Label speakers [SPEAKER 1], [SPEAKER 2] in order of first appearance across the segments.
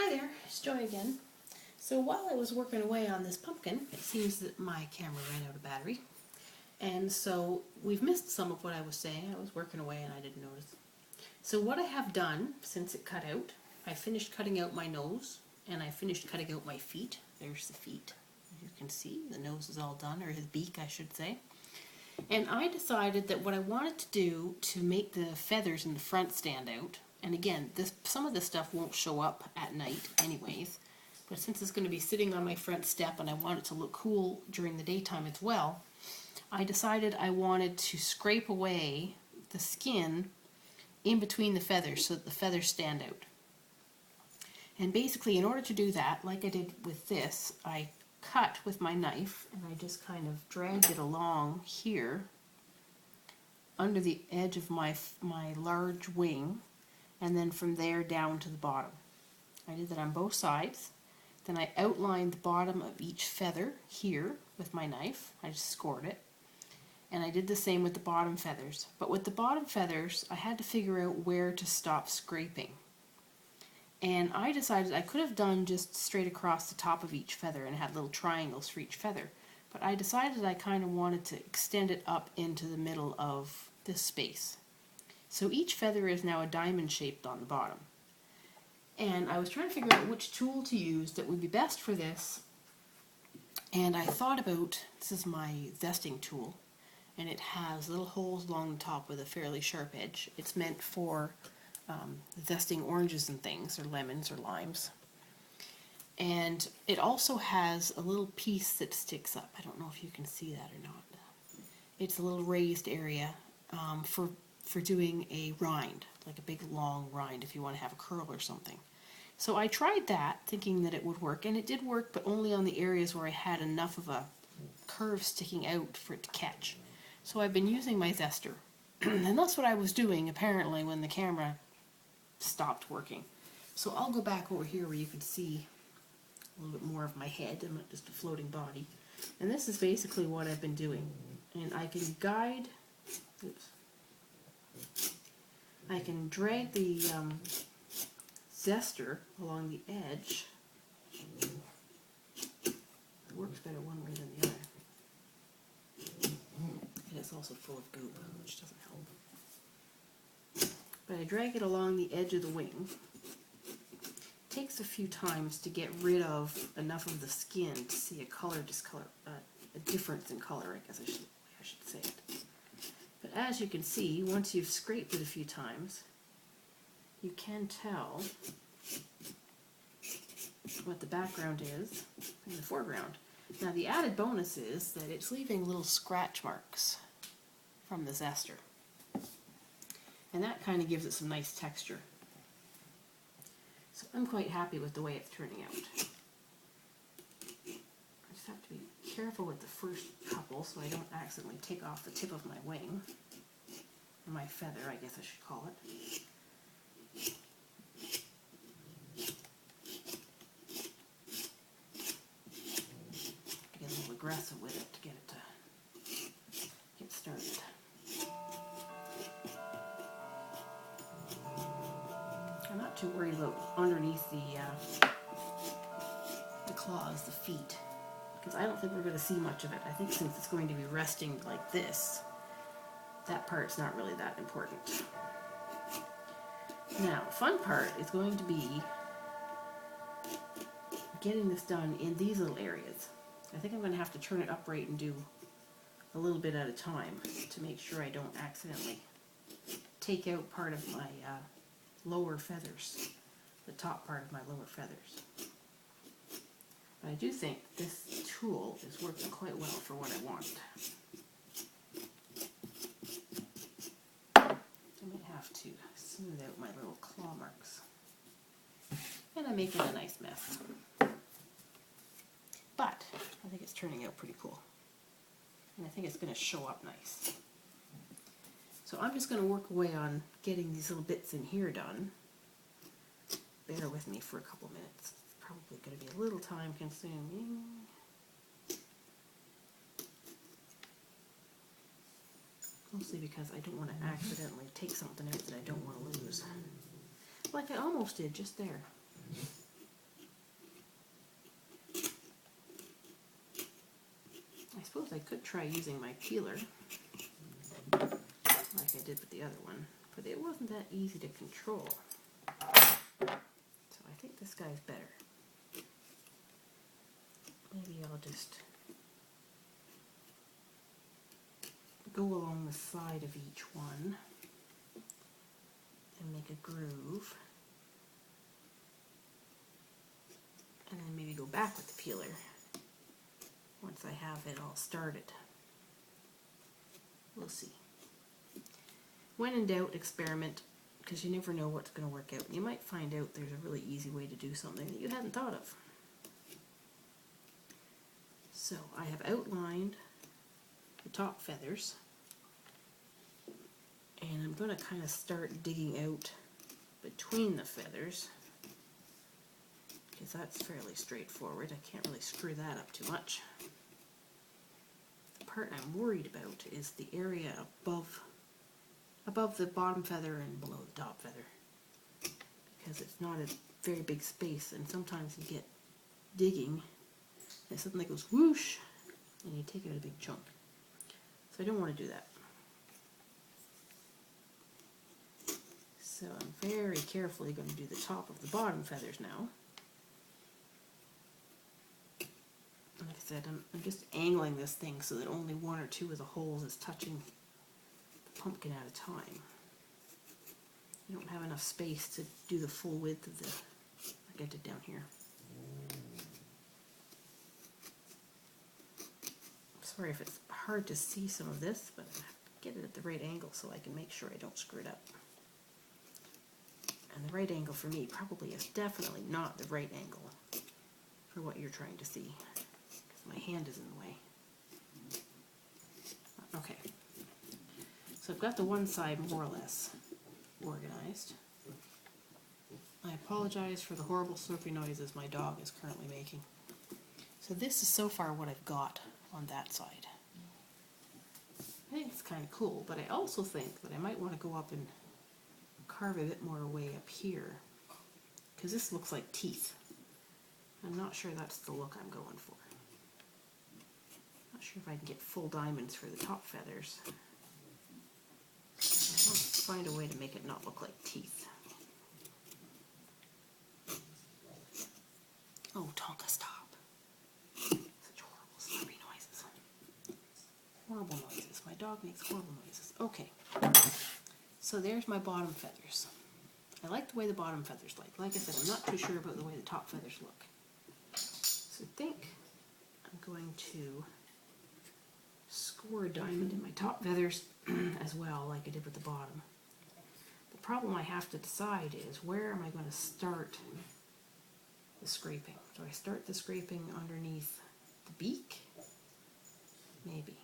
[SPEAKER 1] Hi there, it's Joy again. So while I was working away on this pumpkin, it seems that my camera ran out of battery. And so we've missed some of what I was saying. I was working away and I didn't notice. So what I have done since it cut out, I finished cutting out my nose and I finished cutting out my feet. There's the feet. As you can see, the nose is all done, or his beak I should say. And I decided that what I wanted to do to make the feathers in the front stand out, and again, some of this stuff won't show up at night anyways, but since it's going to be sitting on my front step and I want it to look cool during the daytime as well, I decided I wanted to scrape away the skin in between the feathers so that the feathers stand out. And basically, in order to do that, like I did with this, I cut with my knife and I just kind of dragged it along here under the edge of my large wing, and then from there down to the bottom. I did that on both sides. Then I outlined the bottom of each feather here with my knife. I just scored it. And I did the same with the bottom feathers. But with the bottom feathers, I had to figure out where to stop scraping. And I decided I could have done just straight across the top of each feather and had little triangles for each feather. But I decided I kind of wanted to extend it up into the middle of this space. So each feather is now a diamond shaped on the bottom. And I was trying to figure out which tool to use that would be best for this. And I thought about, this is my zesting tool, and it has little holes along the top with a fairly sharp edge. It's meant for zesting oranges and things, or lemons or limes. And it also has a little piece that sticks up. I don't know if you can see that or not. It's a little raised area for doing a rind, like a big long rind if you want to have a curl or something. So I tried that thinking that it would work, and it did work, but only on the areas where I had enough of a curve sticking out for it to catch. So I've been using my zester. And that's what I was doing apparently when the camera stopped working. So I'll go back over here where you can see a little bit more of my head and not just a floating body. And this is basically what I've been doing. And I can guide, I can drag the zester along the edge. It works better one way than the other. And it's also full of goop, which doesn't help. But I drag it along the edge of the wing. It takes a few times to get rid of enough of the skin to see a difference in color, I guess I should say it. But as you can see, once you've scraped it a few times, you can tell what the background is and the foreground. Now the added bonus is that it's leaving little scratch marks from the zester. And that kind of gives it some nice texture. So I'm quite happy with the way it's turning out. I just have to be careful with the first couple so I don't accidentally take off the tip of my wing. Or my feather, I guess I should call it. I get a little aggressive with it to get it to get started. I'm not too worried about underneath the claws, the feet, because I don't think we're going to see much of it. I think since it's going to be resting like this, that part's not really that important. Now, the fun part is going to be getting this done in these little areas. I think I'm going to have to turn it upright and do a little bit at a time to make sure I don't accidentally take out part of my lower feathers, the top part of my lower feathers. But I do think this tool is working quite well for what I want. I might have to smooth out my little claw marks. And I'm making a nice mess. But I think it's turning out pretty cool. And I think it's going to show up nice. So I'm just going to work away on getting these little bits in here done. Bear with me for a couple minutes. It's probably going to be a little time consuming. Mostly because I don't want to accidentally take something out that I don't want to lose. Like I almost did just there. I suppose I could try using my peeler, like I did with the other one, but it wasn't that easy to control. So I think this guy's better. Maybe I'll just go along the side of each one and make a groove. And then maybe go back with the peeler once I have it all started. We'll see. When in doubt, experiment, because you never know what's going to work out. You might find out there's a really easy way to do something that you hadn't thought of. So I have outlined the top feathers, and I'm going to kind of start digging out between the feathers, because that's fairly straightforward. I can't really screw that up too much. The part I'm worried about is the area above the bottom feather and below the top feather, because it's not a very big space, and sometimes you get digging and it suddenly goes whoosh and you take out a big chunk. So I don't want to do that. So I'm very carefully going to do the top of the bottom feathers now. Like I said, I'm just angling this thing so that only one or two of the holes is touching the pumpkin at a time. I don't have enough space to do the full width of the, like I did down here. Sorry if it's hard to see some of this, but I have to get it at the right angle so I can make sure I don't screw it up. And the right angle for me probably is definitely not the right angle for what you're trying to see, because my hand is in the way. Okay, so I've got the one side more or less organized. I apologize for the horrible slurpy noises my dog is currently making. So this is so far what I've got on that side. I think it's kind of cool, but I also think that I might want to go up and carve a bit more away up here, because this looks like teeth. I'm not sure that's the look I'm going for. Not sure if I can get full diamonds for the top feathers. I want to find a way to make it not look like teeth. Oh, Tonka, stop. Such horrible slurpy noises. Horrible noises. My dog makes horrible noises. Okay. So there's my bottom feathers. I like the way the bottom feathers look. Like I said, I'm not too sure about the way the top feathers look. So I think I'm going to score a diamond in my top feathers as well, like I did with the bottom. The problem I have to decide is, where am I going to start the scraping? Do I start the scraping underneath the beak? Maybe.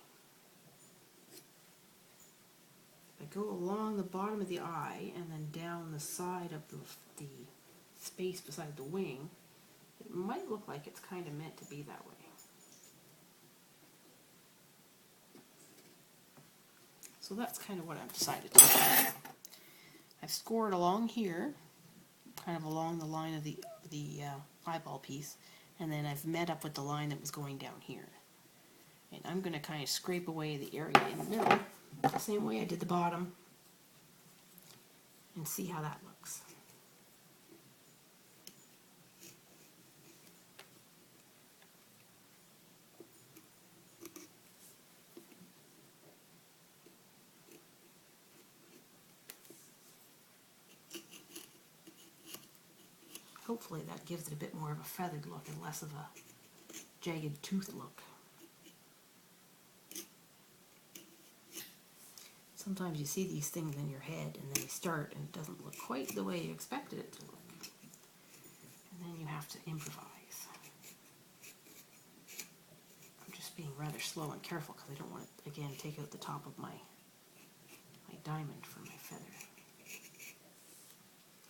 [SPEAKER 1] If I go along the bottom of the eye and then down the side of the space beside the wing, it might look like it's kind of meant to be that way. So that's kind of what I've decided to do. I've scored along here, kind of along the line of the eyeball piece, and then I've met up with the line that was going down here. And I'm going to kind of scrape away the area in the middle, the same way I did the bottom, and see how that looks. Hopefully that gives it a bit more of a feathered look and less of a jagged tooth look. Sometimes you see these things in your head and then you start and it doesn't look quite the way you expected it to look. And then you have to improvise. I'm just being rather slow and careful because I don't want to, again, take out the top of my diamond for my feather.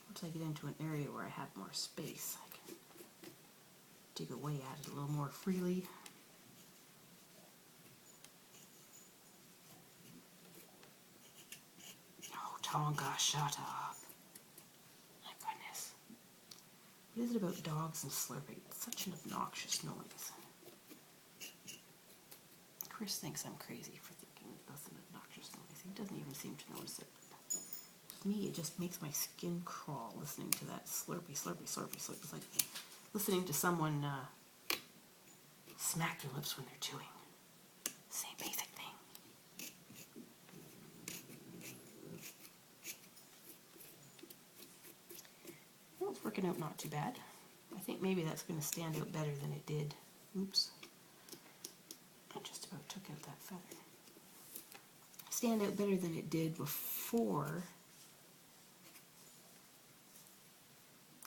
[SPEAKER 1] Once I get into an area where I have more space, I can dig away at it a little more freely. Oh, Tonka, shut up. My goodness. What is it about dogs and slurping? It's such an obnoxious noise. Chris thinks I'm crazy for thinking that's an obnoxious noise. He doesn't even seem to notice it. To me, it just makes my skin crawl listening to that slurpy, slurpy, slurpy, slurpy. It's like listening to someone smack their lips when they're chewing. Same basic thing. Well, it's working out not too bad. I think maybe that's going to stand out better than it did. Oops. I just about took out that feather. Stand out better than it did before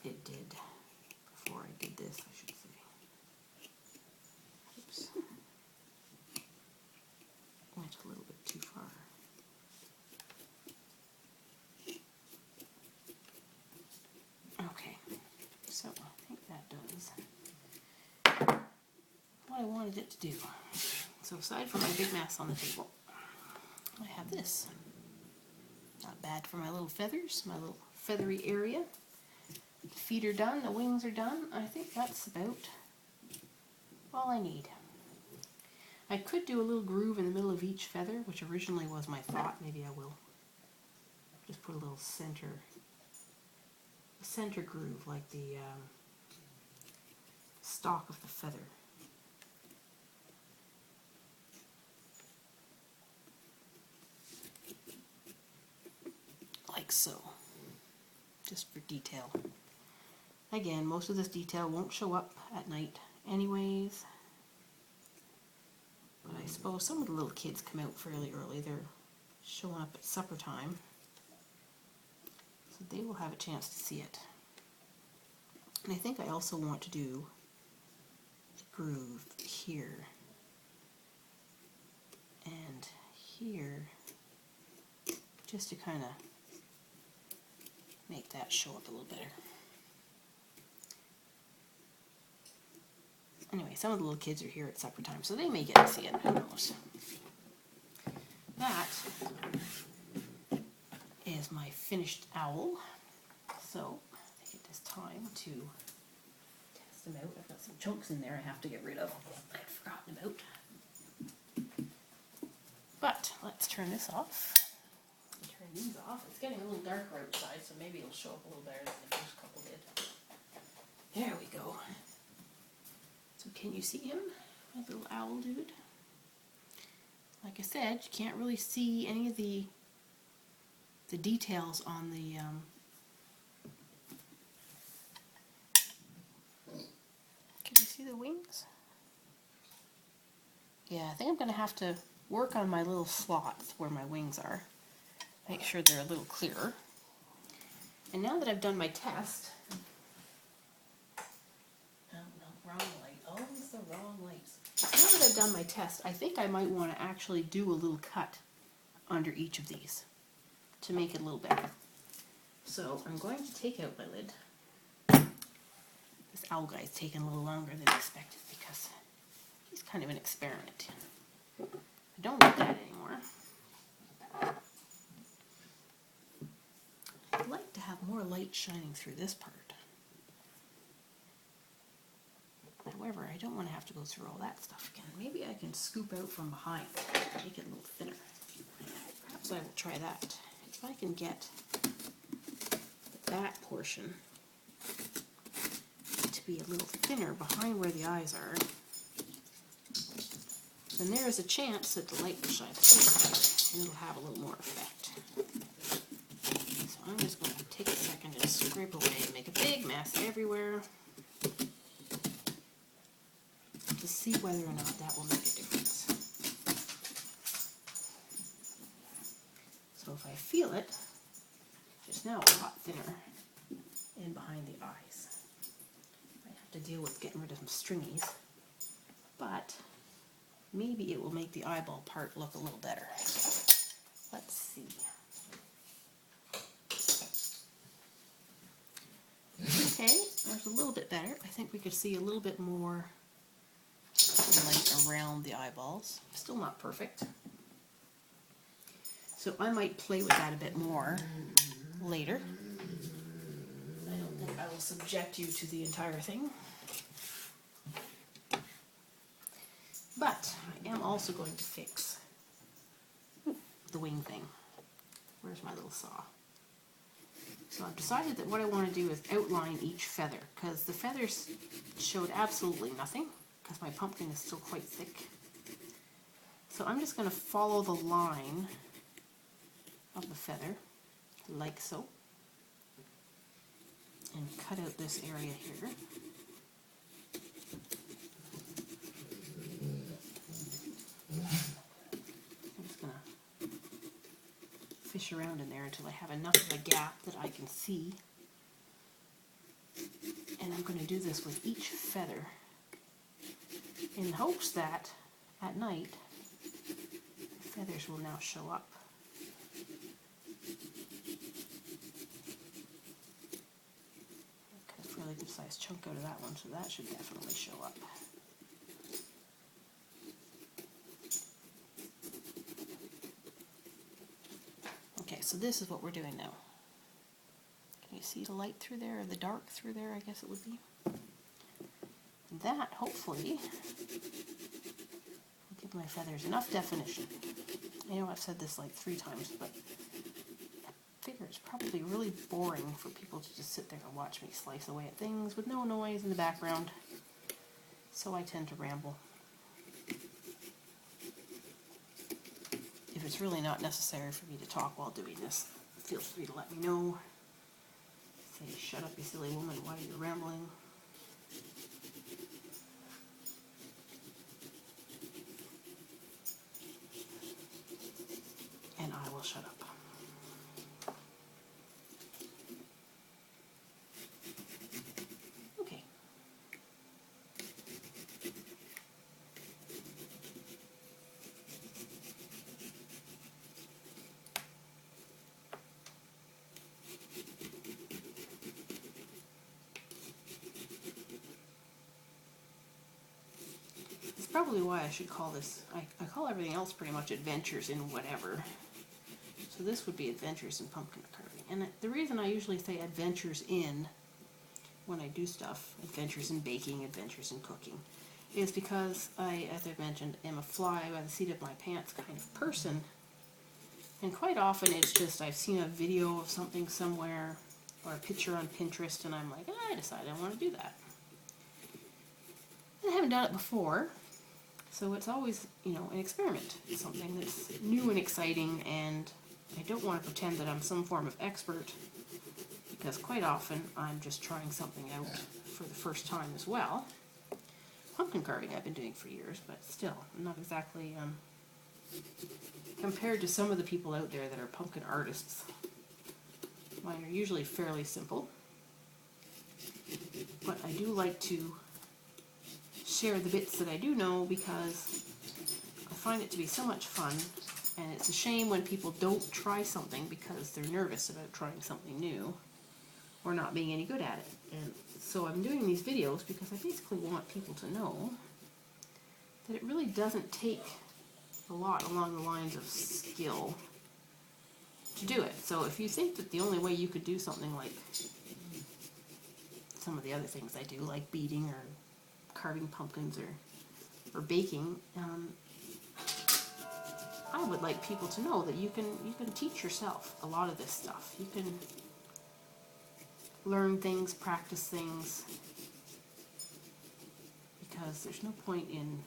[SPEAKER 1] it did. Before I did this, I should say. Oops. Went a little bit too far. Okay, so I think that does what I wanted it to do. So aside from my big mess on the table, I have this. Not bad for my little feathers, my little feathery area. The feet are done, the wings are done. I think that's about all I need. I could do a little groove in the middle of each feather, which originally was my thought. Maybe I will. Just put a little center groove, like the stalk of the feather. Like so. Just for detail. Again, most of this detail won't show up at night anyways. But I suppose some of the little kids come out fairly early. They're showing up at supper time. So they will have a chance to see it. And I think I also want to do the groove here and here, just to kind of make that show up a little better. Anyway, some of the little kids are here at supper time, so they may get to see it. Who knows? That is my finished owl. So I think it is time to test them out. I've got some chunks in there I have to get rid of. I'd forgotten about. But let's turn this off. Turn these off. It's getting a little darker outside, so maybe it'll show up a little better than the first couple did. There we go. So can you see him, my little owl dude? Like I said, you can't really see any of the details on the can you see the wings? Yeah, I think I'm going to have to work on my little slots where my wings are. Make sure they're a little clearer. And now that I've done my test, wrong light. Oh, it's the wrong lights. Now that I've done my test, I think I might want to actually do a little cut under each of these to make it a little better. So I'm going to take out my lid. This owl guy's taking a little longer than expected because he's kind of an experiment. I don't need that anymore. I'd like to have more light shining through this part. However, I don't want to have to go through all that stuff again. Maybe I can scoop out from behind, make it a little thinner. Perhaps I will try that. If I can get the back portion to be a little thinner behind where the eyes are, then there is a chance that the light will shine through and it'll have a little more effect. So I'm just going to take a second and scrape away and make a big mess everywhere to see whether or not that will make a difference. So if I feel it, just now a lot thinner in behind the eyes. I have to deal with getting rid of some stringies, but maybe it will make the eyeball part look a little better. Let's see. Okay, there's a little bit better. I think we could see a little bit more light around the eyeballs. Still not perfect. So I might play with that a bit more later. I don't think I will subject you to the entire thing. But I am also going to fix the wing thing. Where's my little saw? So I've decided that what I want to do is outline each feather, because the feathers showed absolutely nothing, because my pumpkin is still quite thick. So I'm just going to follow the line of the feather, like so, and cut out this area here. I'm just going to fish around in there until I have enough of a gap that I can see. And I'm going to do this with each feather in hopes that at night the feathers will now show up. Cut a fairly good sized chunk out of that one, so that should definitely show up. Okay, so this is what we're doing now. Can you see the light through there, or the dark through there, I guess it would be? That, hopefully, will give my feathers enough definition. I know I've said this like 3 times, but I figure it's probably really boring for people to just sit there and watch me slice away at things with no noise in the background, so I tend to ramble. If it's really not necessary for me to talk while doing this, feel free to let me know. Say, shut up, you silly woman, why are you rambling? And I will shut up. Okay. It's probably why I should call this, I call everything else pretty much adventures in whatever. So this would be adventures in pumpkin carving. And the reason I usually say adventures in when I do stuff, adventures in baking, adventures in cooking, is because I, as I've mentioned, am a fly by the seat of my pants kind of person. And quite often it's just I've seen a video of something somewhere or a picture on Pinterest and I'm like, I decided I want to do that. I haven't done it before, so it's always, you know, an experiment. It's something that's new and exciting, and I don't want to pretend that I'm some form of expert, because quite often I'm just trying something out for the first time as well. Pumpkin carving I've been doing for years, but still, I'm not exactly, compared to some of the people out there that are pumpkin artists, mine are usually fairly simple. But I do like to share the bits that I do know, because I find it to be so much fun, and it's a shame when people don't try something because they're nervous about trying something new or not being any good at it. And so I'm doing these videos because I basically want people to know that it really doesn't take a lot along the lines of skill to do it. So if you think that the only way you could do something like some of the other things I do, like beading or carving pumpkins or baking, I would like people to know that you can teach yourself a lot of this stuff. You can learn things, practice things, because there's no point in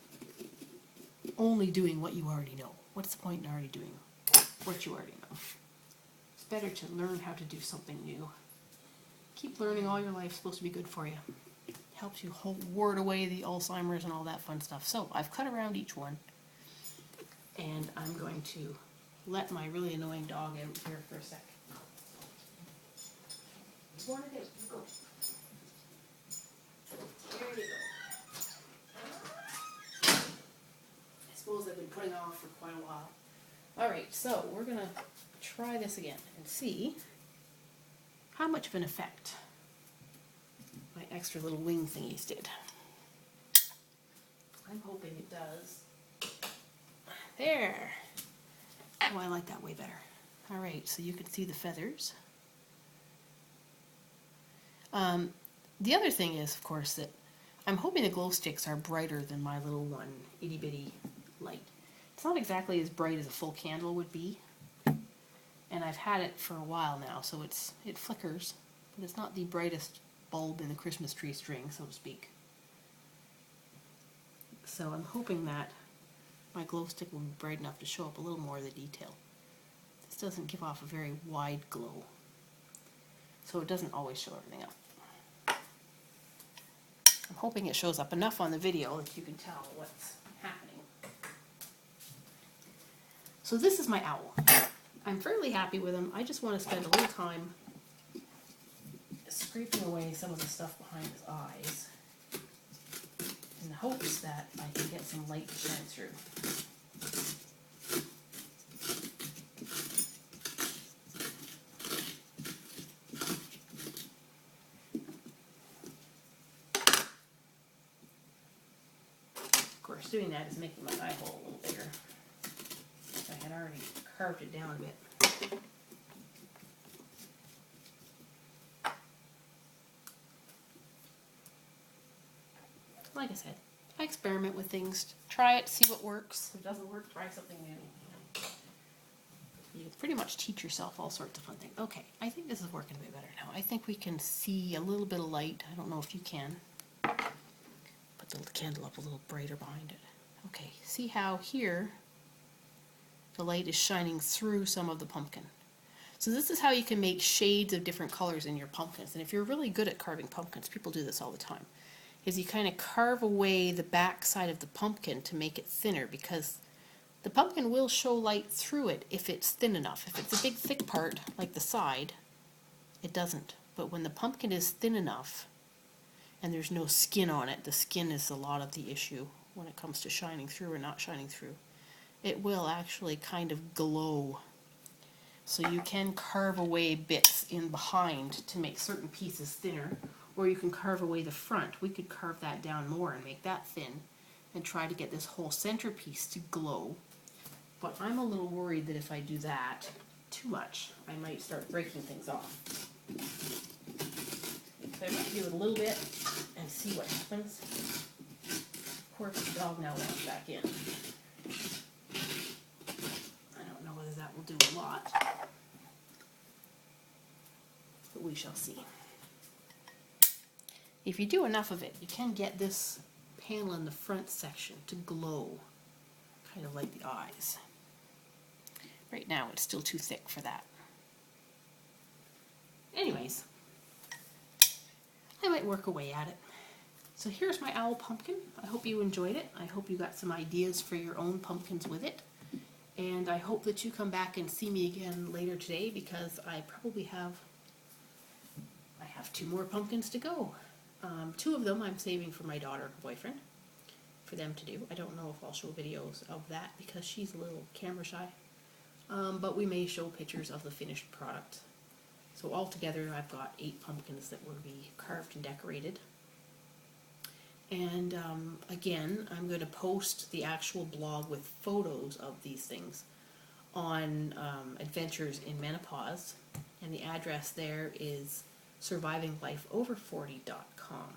[SPEAKER 1] only doing what you already know. What's the point in already doing what you already know? It's better to learn how to do something new. Keep learning all your life. It's supposed to be good for you. Helps you ward away the Alzheimer's and all that fun stuff. So I've cut around each one, and I'm going to let my really annoying dog out here for a sec. What did it go? There you go. I suppose I've been putting off for quite a while. Alright, so we're going to try this again and see how much of an effect my extra little wing thingies did. I'm hoping it does. There! Oh, I like that way better. Alright, so you can see the feathers. The other thing is, of course, that I'm hoping the glow sticks are brighter than my little one, itty bitty light. It's not exactly as bright as a full candle would be, and I've had it for a while now, so it flickers, but it's not the brightest bulb in the Christmas tree string, so to speak. So I'm hoping that my glow stick will be bright enough to show up a little more of the detail. This doesn't give off a very wide glow, so it doesn't always show everything up. I'm hoping it shows up enough on the video that you can tell what's happening. So this is my owl. I'm fairly happy with him. I just want to spend a little time scraping away some of the stuff behind his eyes in the hopes that I can get some light to shine through. Of course, doing that is making my eye hole a little bigger. I had already carved it down a bit. Like I said, I experiment with things, try it, see what works. If it doesn't work, try something new. You can pretty much teach yourself all sorts of fun things. Okay, I think this is working a bit better now. I think we can see a little bit of light. I don't know if you can. Put the candle up a little brighter behind it. Okay, see how here the light is shining through some of the pumpkin. So this is how you can make shades of different colors in your pumpkins. And if you're really good at carving pumpkins, people do this all the time, is you kind of carve away the back side of the pumpkin to make it thinner, because the pumpkin will show light through it if it's thin enough. If it's a big thick part, like the side, it doesn't. But when the pumpkin is thin enough and there's no skin on it, the skin is a lot of the issue when it comes to shining through or not shining through. It will actually kind of glow. So you can carve away bits in behind to make certain pieces thinner, or you can carve away the front. We could carve that down more and make that thin and try to get this whole centerpiece to glow. But I'm a little worried that if I do that too much, I might start breaking things off. So I might do it a little bit and see what happens. Of course, the dog now wants back in. I don't know whether that will do a lot, but we shall see. If you do enough of it, you can get this panel in the front section to glow, kind of like the eyes. Right now it's still too thick for that. Anyways, I might work away at it. So here's my owl pumpkin. I hope you enjoyed it. I hope you got some ideas for your own pumpkins with it. And I hope that you come back and see me again later today, because I probably have 2 more pumpkins to go. 2 of them I'm saving for my daughter and boyfriend for them to do. I don't know if I'll show videos of that because she's a little camera shy. But we may show pictures of the finished product. So altogether I've got 8 pumpkins that will be carved and decorated. And again, I'm going to post the actual blog with photos of these things on Adventures in Menopause, and the address there is survivinglifeover40.com.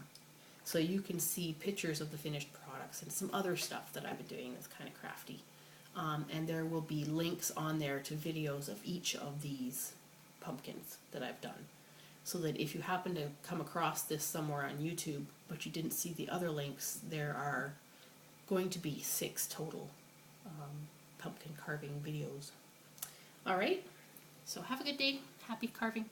[SPEAKER 1] So you can see pictures of the finished products and some other stuff that I've been doing that's kind of crafty. And there will be links on there to videos of each of these pumpkins that I've done. So that if you happen to come across this somewhere on YouTube, but you didn't see the other links, there are going to be 6 total pumpkin carving videos. Alright, so have a good day. Happy carving.